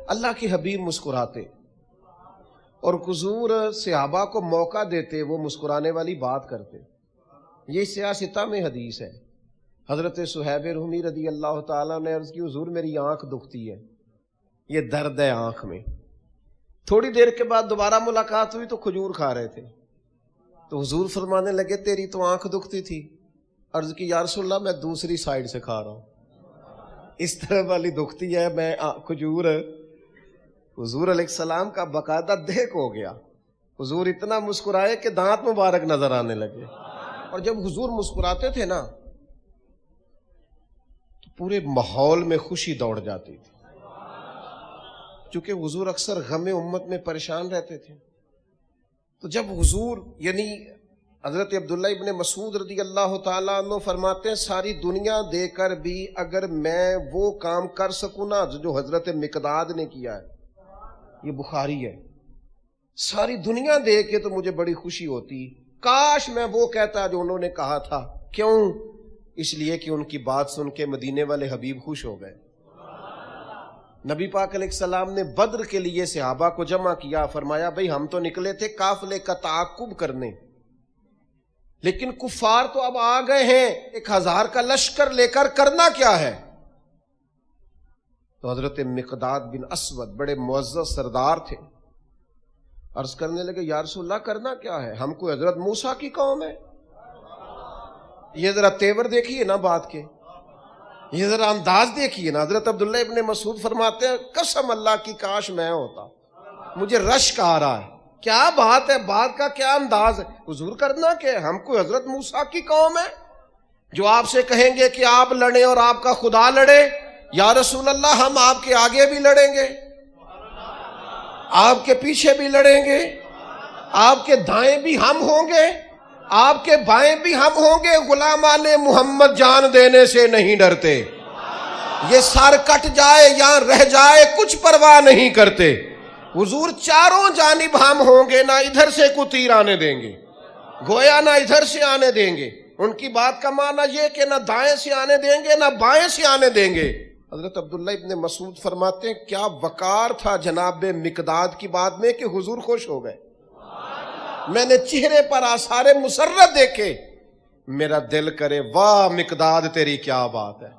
اللہ کے حبیب مسکراتے اور حضور صحابہ کو موقع دیتے، وہ مسکرانے والی بات کرتے۔ یہ سیاستہ میں حدیث ہے۔ حضرت صہیب رومی رضی اللہ تعالیٰ نے عرض کی، حضور میری آنکھ دکھتی ہے، یہ درد ہے آنکھ میں۔ تھوڑی دیر کے بعد دوبارہ ملاقات ہوئی تو کھجور کھا رہے تھے، تو حضور فرمانے لگے تیری تو آنکھ دکھتی تھی۔ عرض کی یا رسول اللہ میں دوسری سائیڈ سے کھا رہا ہوں، اس طرح والی دکھتی ہے میں کھجور۔ حضور علیہ السلام کا باقاعدہ دیکھ ہو گیا، حضور اتنا مسکرائے کہ دانت مبارک نظر آنے لگے۔ اور جب حضور مسکراتے تھے نا تو پورے ماحول میں خوشی دوڑ جاتی تھی، چونکہ حضور اکثر غم امت میں پریشان رہتے تھے۔ تو جب حضور یعنی حضرت عبداللہ ابن مسعود رضی اللہ تعالیٰ عنہ فرماتے ہیں ساری دنیا دے کر بھی اگر میں وہ کام کر سکوں نا جو حضرت مقداد نے کیا ہے، یہ بخاری ہے، ساری دنیا دے کے تو مجھے بڑی خوشی ہوتی، کاش میں وہ کہتا جو انہوں نے کہا تھا۔ کیوں؟ اس لیے کہ ان کی بات سن کے مدینے والے حبیب خوش ہو گئے۔ نبی پاک علیہ السلام نے بدر کے لیے صحابہ کو جمع کیا، فرمایا بھئی ہم تو نکلے تھے قافلے کا تعاقب کرنے، لیکن کفار تو اب آ گئے ہیں 1000 کا لشکر لے کر، کرنا کیا ہے؟ تو حضرت مقداد بن اسود بڑے معزز سردار تھے، عرض کرنے لگے یا رسول اللہ کرنا کیا ہے؟ ہم کوئی حضرت موسیٰ کی قوم ہے؟ یہ ذرا تیور دیکھیے نا بات کے، یہ ذرا انداز دیکھیے نا۔ حضرت عبداللہ ابن مسعود فرماتے ہیں قسم اللہ کی کاش میں ہوتا، مجھے رشک آ رہا ہے، کیا بات ہے، بات کا کیا انداز ہے۔ حضور کرنا کیا ہے؟ ہم کوئی حضرت موسیٰ کی قوم ہے جو آپ سے کہیں گے کہ آپ لڑیں اور آپ کا خدا لڑے؟ یا رسول اللہ ہم آپ کے آگے بھی لڑیں گے، آپ کے پیچھے بھی لڑیں گے، آپ کے دائیں بھی ہم ہوں گے، آپ کے بائیں بھی ہم ہوں گے، غلامان محمد جان دینے سے نہیں ڈرتے، یہ سر کٹ جائے یا رہ جائے کچھ پرواہ نہیں کرتے۔ حضور چاروں جانب ہم ہوں گے، نہ ادھر سے کوئی تیر آنے دیں گے، گویا نہ ادھر سے آنے دیں گے۔ ان کی بات کا معنی یہ کہ نہ دائیں سے آنے دیں گے نہ بائیں سے آنے دیں گے۔ حضرت عبداللہ ابن مسعود فرماتے ہیں کیا وقار تھا جناب مقداد کی بات میں کہ حضور خوش ہو گئے۔ میں نے چہرے پر آثار مسرت دیکھے، میرا دل کرے واہ مقداد تیری کیا بات ہے۔